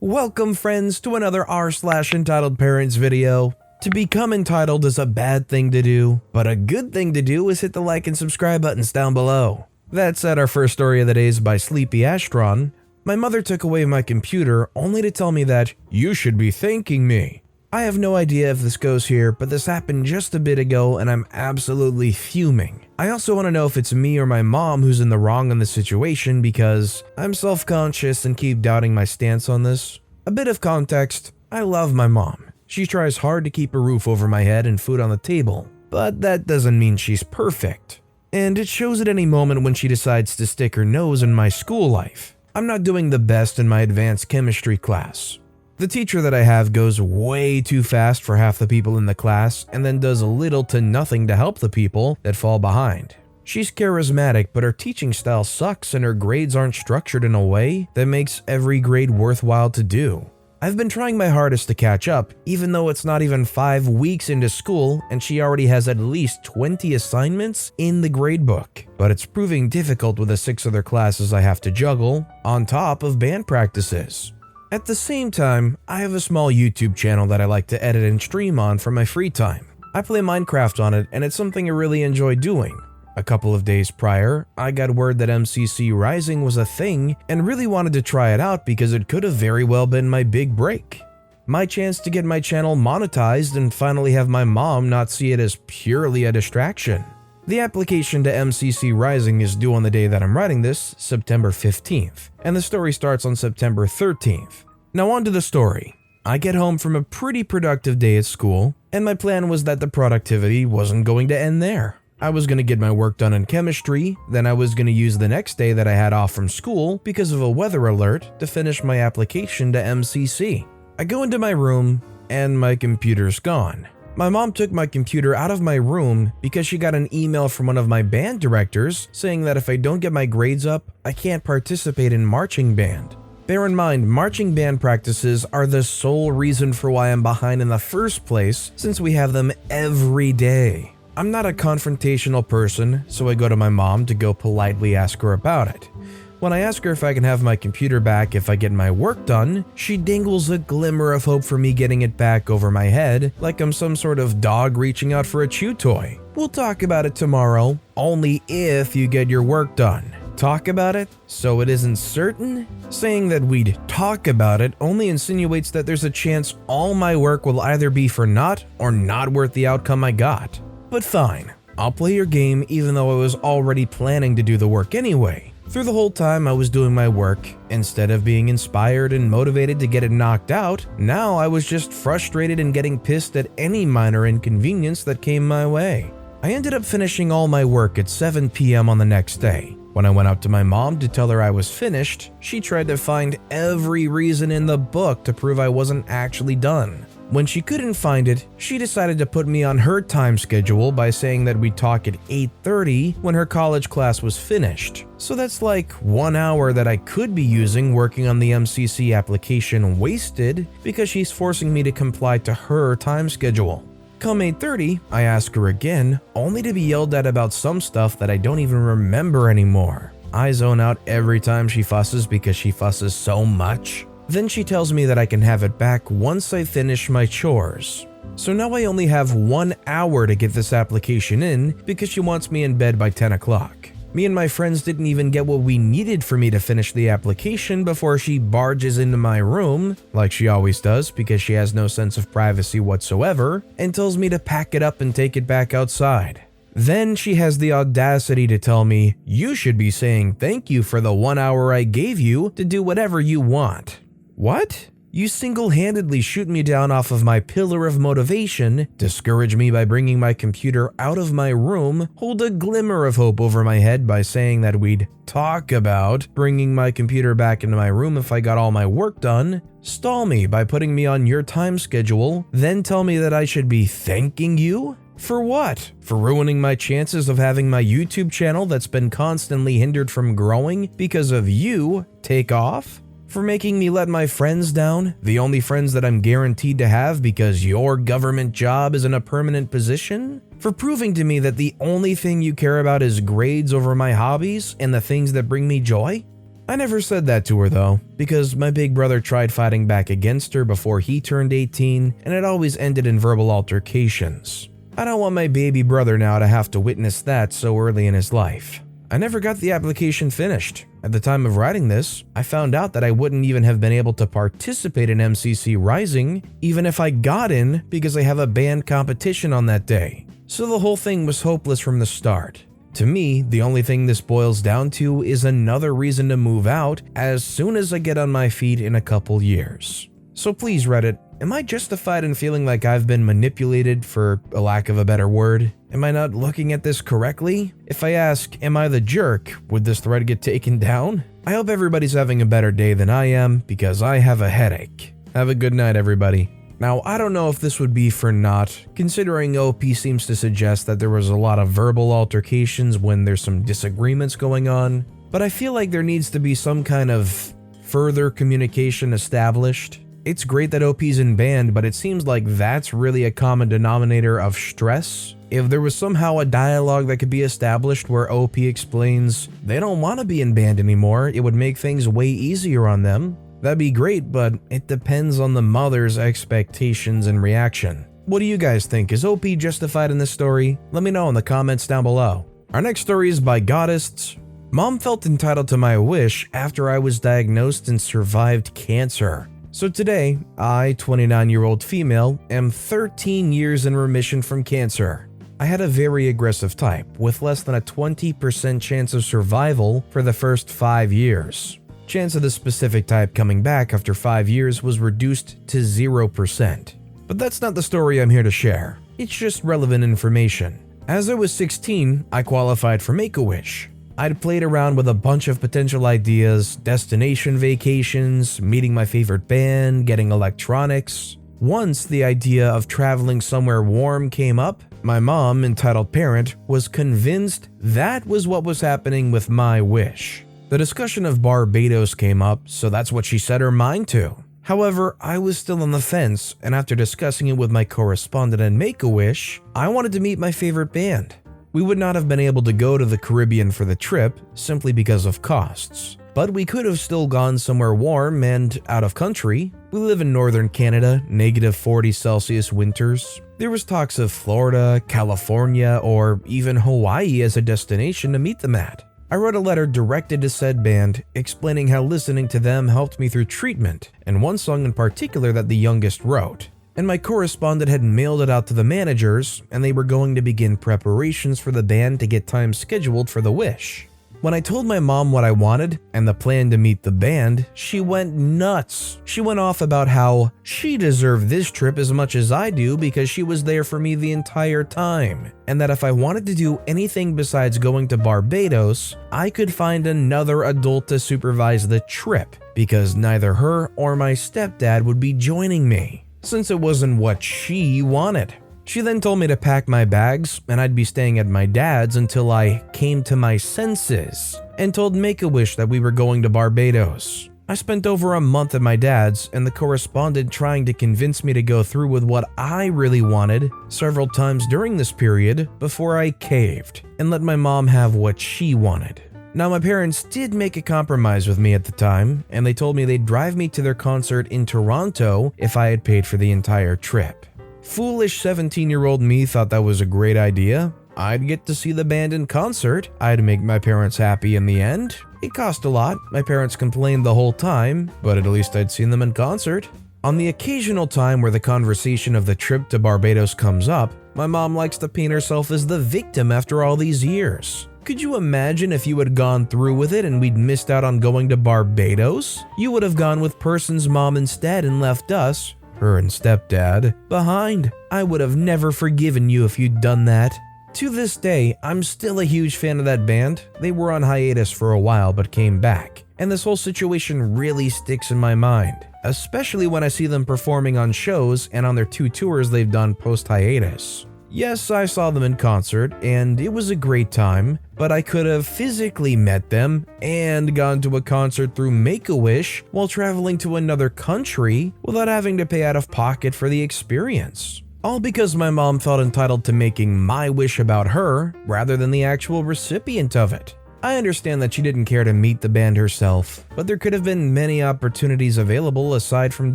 Welcome friends to another r/entitled parents video. To become entitled is a bad thing to do, but a good thing to do is hit the like and subscribe buttons down below. That said, our first story of the day is by Sleepy Astron. My mother took away my computer only to tell me that, "You should be thanking me." I have no idea if this goes here, but this happened just a bit ago and I'm absolutely fuming. I also want to know if it's me or my mom who's in the wrong in the situation because I'm self-conscious and keep doubting my stance on this. A bit of context, I love my mom. She tries hard to keep a roof over my head and food on the table, but that doesn't mean she's perfect. And it shows at any moment when she decides to stick her nose in my school life. I'm not doing the best in my advanced chemistry class. The teacher that I have goes way too fast for half the people in the class and then does little to nothing to help the people that fall behind. She's charismatic, but her teaching style sucks and her grades aren't structured in a way that makes every grade worthwhile to do. I've been trying my hardest to catch up, even though it's not even 5 weeks into school and she already has at least 20 assignments in the gradebook. But it's proving difficult with the 6 other classes I have to juggle, on top of band practices. At the same time, I have a small YouTube channel that I like to edit and stream on for my free time. I play Minecraft on it and it's something I really enjoy doing. A couple of days prior, I got word that MCC Rising was a thing and really wanted to try it out because it could have very well been my big break. My chance to get my channel monetized and finally have my mom not see it as purely a distraction. The application to MCC Rising is due on the day that I'm writing this, September 15th, and the story starts on September 13th. Now on to the story. I get home from a pretty productive day at school, and my plan was that the productivity wasn't going to end there. I was going to get my work done in chemistry, then I was going to use the next day that I had off from school because of a weather alert to finish my application to MCC. I go into my room, and my computer's gone. My mom took my computer out of my room because she got an email from one of my band directors saying that if I don't get my grades up, I can't participate in marching band. Bear in mind, marching band practices are the sole reason for why I'm behind in the first place since we have them every day. I'm not a confrontational person, so I go to my mom to go politely ask her about it. When I ask her if I can have my computer back if I get my work done, she dangles a glimmer of hope for me getting it back over my head like I'm some sort of dog reaching out for a chew toy. We'll talk about it tomorrow, only if you get your work done. Talk about it? So it isn't certain? Saying that we'd talk about it only insinuates that there's a chance all my work will either be for naught or not worth the outcome I got. But fine, I'll play your game even though I was already planning to do the work anyway. Through the whole time I was doing my work, instead of being inspired and motivated to get it knocked out, now I was just frustrated and getting pissed at any minor inconvenience that came my way. I ended up finishing all my work at 7 p.m. on the next day. When I went out to my mom to tell her I was finished, she tried to find every reason in the book to prove I wasn't actually done. When she couldn't find it, she decided to put me on her time schedule by saying that we'd talk at 8:30 when her college class was finished. So that's like 1 hour that I could be using working on the MCC application wasted because she's forcing me to comply to her time schedule. Come 8:30, I ask her again, only to be yelled at about some stuff that I don't even remember anymore. I zone out every time she fusses because she fusses so much. Then she tells me that I can have it back once I finish my chores. So now I only have 1 hour to get this application in because she wants me in bed by 10 o'clock. Me and my friends didn't even get what we needed for me to finish the application before she barges into my room, like she always does because she has no sense of privacy whatsoever, and tells me to pack it up and take it back outside. Then she has the audacity to tell me, "You should be saying thank you for the 1 hour I gave you to do whatever you want." What? You single-handedly shoot me down off of my pillar of motivation, discourage me by bringing my computer out of my room, hold a glimmer of hope over my head by saying that we'd talk about bringing my computer back into my room if I got all my work done, stall me by putting me on your time schedule, then tell me that I should be thanking you? For what? For ruining my chances of having my YouTube channel that's been constantly hindered from growing because of you take off? For making me let my friends down, the only friends that I'm guaranteed to have because your government job is in a permanent position? For proving to me that the only thing you care about is grades over my hobbies and the things that bring me joy? I never said that to her though, because my big brother tried fighting back against her before he turned 18, and it always ended in verbal altercations. I don't want my baby brother now to have to witness that so early in his life. I never got the application finished. At the time of writing this, I found out that I wouldn't even have been able to participate in MCC Rising, even if I got in, because I have a band competition on that day. So the whole thing was hopeless from the start. To me, the only thing this boils down to is another reason to move out as soon as I get on my feet in a couple years. So please Reddit, am I justified in feeling like I've been manipulated, for a lack of a better word? Am I not looking at this correctly? If I ask, am I the jerk, would this thread get taken down? I hope everybody's having a better day than I am, because I have a headache. Have a good night, everybody. Now, I don't know if this would be for naught, considering OP seems to suggest that there was a lot of verbal altercations when there's some disagreements going on, but I feel like there needs to be some kind of further communication established. It's great that OP's in band, but it seems like that's really a common denominator of stress. If there was somehow a dialogue that could be established where OP explains they don't want to be in band anymore, it would make things way easier on them. That'd be great, but it depends on the mother's expectations and reaction. What do you guys think? Is OP justified in this story? Let me know in the comments down below. Our next story is by Goddess. Mom felt entitled to my wish after I was diagnosed and survived cancer. So today, I, 29-year-old female, am 13 years in remission from cancer. I had a very aggressive type, with less than a 20% chance of survival for the first 5 years. Chance of the specific type coming back after 5 years was reduced to 0%. But that's not the story I'm here to share. It's just relevant information. As I was 16, I qualified for Make-A-Wish. I'd played around with a bunch of potential ideas, destination vacations, meeting my favorite band, getting electronics. Once the idea of traveling somewhere warm came up, my mom, entitled parent, was convinced that was what was happening with my wish. The discussion of Barbados came up, so that's what she set her mind to. However, I was still on the fence, and after discussing it with my correspondent at Make-A-Wish, I wanted to meet my favorite band. We would not have been able to go to the Caribbean for the trip, simply because of costs. But we could have still gone somewhere warm and out of country. We live in northern Canada, -40°C winters. There was talks of Florida, California, or even Hawaii as a destination to meet them at. I wrote a letter directed to said band, explaining how listening to them helped me through treatment, and one song in particular that the youngest wrote. And my correspondent had mailed it out to the managers, and they were going to begin preparations for the band to get time scheduled for the wish. When I told my mom what I wanted and the plan to meet the band, she went nuts. She went off about how she deserved this trip as much as I do because she was there for me the entire time, and that if I wanted to do anything besides going to Barbados, I could find another adult to supervise the trip because neither her or my stepdad would be joining me, since it wasn't what she wanted. She then told me to pack my bags and I'd be staying at my dad's until I came to my senses, and told Make-A-Wish that we were going to Barbados. I spent over a month at my dad's and the correspondent trying to convince me to go through with what I really wanted several times during this period before I caved and let my mom have what she wanted. Now, my parents did make a compromise with me at the time, and they told me they'd drive me to their concert in Toronto if I had paid for the entire trip. Foolish 17-year-old me thought that was a great idea. I'd get to see the band in concert. I'd make my parents happy in the end. It cost a lot. My parents complained the whole time, but at least I'd seen them in concert. On the occasional time where the conversation of the trip to Barbados comes up, my mom likes to paint herself as the victim after all these years. Could you imagine if you had gone through with it and we'd missed out on going to Barbados? You would have gone with Person's mom instead and left us, her and stepdad, behind. I would have never forgiven you if you'd done that. To this day, I'm still a huge fan of that band. They were on hiatus for a while but came back, and this whole situation really sticks in my mind, especially when I see them performing on shows and on their 2 tours they've done post-hiatus. Yes, I saw them in concert, and it was a great time, but I could have physically met them and gone to a concert through Make-A-Wish while traveling to another country without having to pay out of pocket for the experience. All because my mom felt entitled to making my wish about her rather than the actual recipient of it. I understand that she didn't care to meet the band herself, but there could have been many opportunities available aside from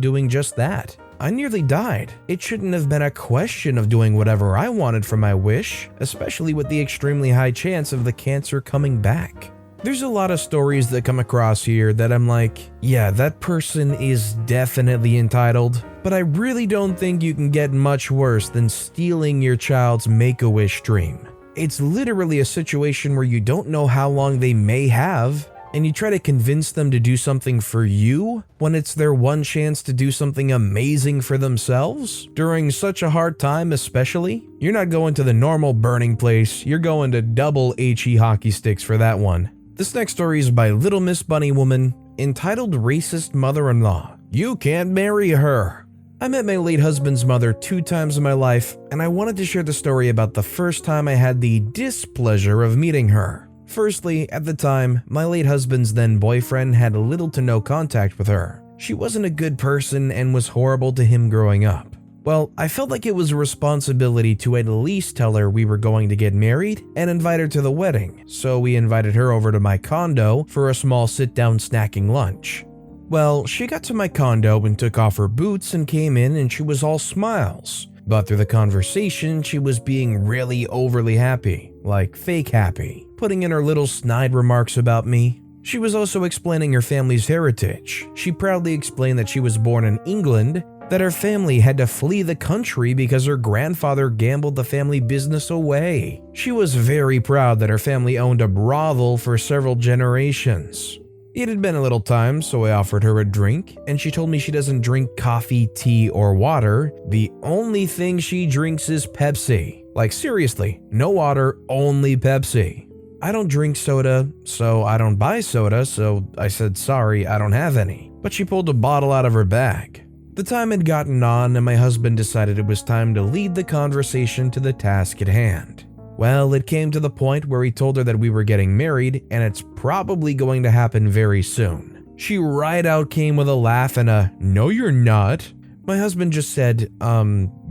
doing just that. I nearly died. It shouldn't have been a question of doing whatever I wanted for my wish, especially with the extremely high chance of the cancer coming back. There's a lot of stories that come across here that I'm like, yeah, that person is definitely entitled, but I really don't think you can get much worse than stealing your child's Make-A-Wish dream. It's literally a situation where you don't know how long they may have, and you try to convince them to do something for you when it's their one chance to do something amazing for themselves during such a hard time especially. You're not going to the normal burning place, you're going to double HE hockey sticks for that one. This next story is by Little Miss Bunny Woman, entitled Racist Mother-in-Law. You can't marry her. I met my late husband's mother 2 times in my life, and I wanted to share the story about the first time I had the displeasure of meeting her. Firstly, at the time, my late husband's then boyfriend had little to no contact with her. She wasn't a good person and was horrible to him growing up. Well, I felt like it was a responsibility to at least tell her we were going to get married and invite her to the wedding, so we invited her over to my condo for a small sit-down snacking lunch. Well, she got to my condo and took off her boots and came in and she was all smiles. But through the conversation, she was being really overly happy, like fake happy, putting in her little snide remarks about me. She was also explaining her family's heritage. She proudly explained that she was born in England, that her family had to flee the country because her grandfather gambled the family business away. She was very proud that her family owned a brothel for several generations. It had been a little time, so I offered her a drink, and she told me she doesn't drink coffee, tea, or water. The only thing she drinks is Pepsi. Like seriously, no water, only Pepsi. I don't drink soda, so I don't buy soda, so I said sorry, I don't have any. But she pulled a bottle out of her bag. The time had gotten on and my husband decided it was time to lead the conversation to the task at hand. Well, it came to the point where he told her that we were getting married and it's probably going to happen very soon. She right out came with a laugh and a, "No, you're not." My husband just said,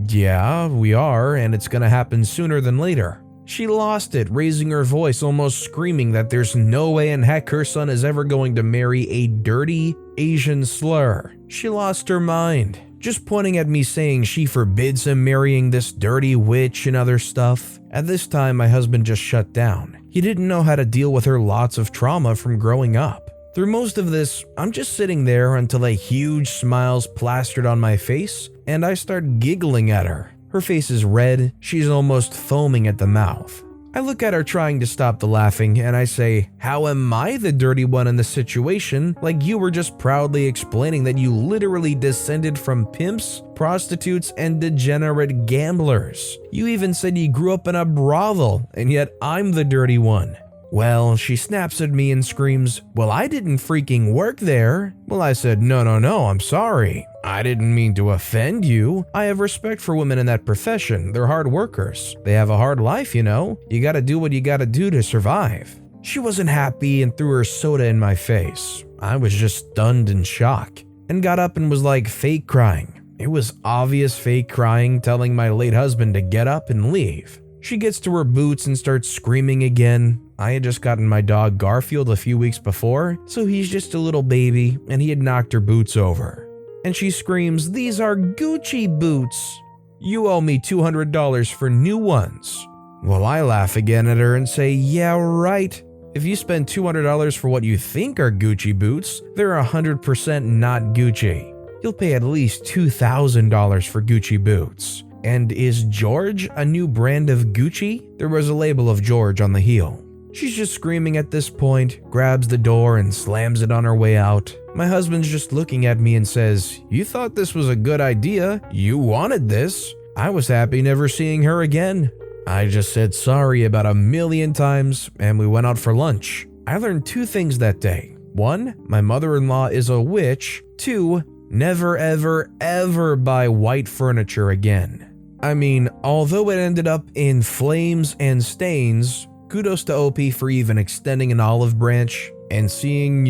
yeah, we are, and it's gonna happen sooner than later. She lost it, raising her voice, almost screaming that there's no way in heck her son is ever going to marry a dirty Asian slur. She lost her mind, just pointing at me saying she forbids him marrying this dirty witch and other stuff. At this time, my husband just shut down. He didn't know how to deal with her lots of trauma from growing up. Through most of this, I'm just sitting there until a huge smile's plastered on my face and I start giggling at her. Her face is red, she's almost foaming at the mouth. I look at her trying to stop the laughing and I say, "How am I the dirty one in this situation? Like you were just proudly explaining that you literally descended from pimps, prostitutes, and degenerate gamblers. You even said you grew up in a brothel, and yet I'm the dirty one." Well, she snaps at me and screams, "Well, I didn't freaking work there." Well, I said, No, I'm sorry. I didn't mean to offend you. I have respect for women in that profession. They're hard workers. They have a hard life, you know? You gotta do what you gotta do to survive. She wasn't happy and threw her soda in my face. I was just stunned in shock and got up and was like fake crying. It was obvious fake crying, telling my late husband to get up and leave. She gets to her boots and starts screaming again. I had just gotten my dog Garfield a few weeks before, so he's just a little baby and he had knocked her boots over. And she screams, "These are Gucci boots. You owe me $200 for new ones." Well, I laugh again at her and say, "Yeah, right. If you spend $200 for what you think are Gucci boots, they're 100% not Gucci. You'll pay at least $2,000 for Gucci boots. And is George a new brand of Gucci?" There was a label of George on the heel. She's just screaming at this point, grabs the door and slams it on her way out. My husband's just looking at me and says, "You thought this was a good idea. You wanted this." I was happy never seeing her again. I just said sorry about 1,000,000 times and we went out for lunch. I learned 2 things that day. 1, my mother-in-law is a witch. 2, never ever buy white furniture again. I mean, although it ended up in flames and stains, kudos to OP for even extending an olive branch and seeing,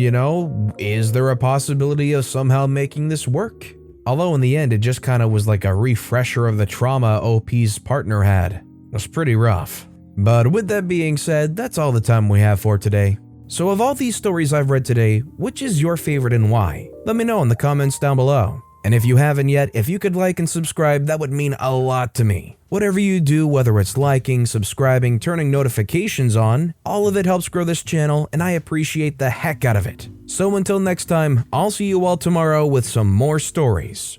is there a possibility of somehow making this work? Although in the end, it just kind of was like a refresher of the trauma OP's partner had. It was pretty rough. But with that being said, that's all the time we have for today. So of all these stories I've read today, which is your favorite and why? Let me know in the comments down below. And if you haven't yet, if you could like and subscribe, that would mean a lot to me. Whatever you do, whether it's liking, subscribing, turning notifications on, all of it helps grow this channel and I appreciate the heck out of it. So until next time, I'll see you all tomorrow with some more stories.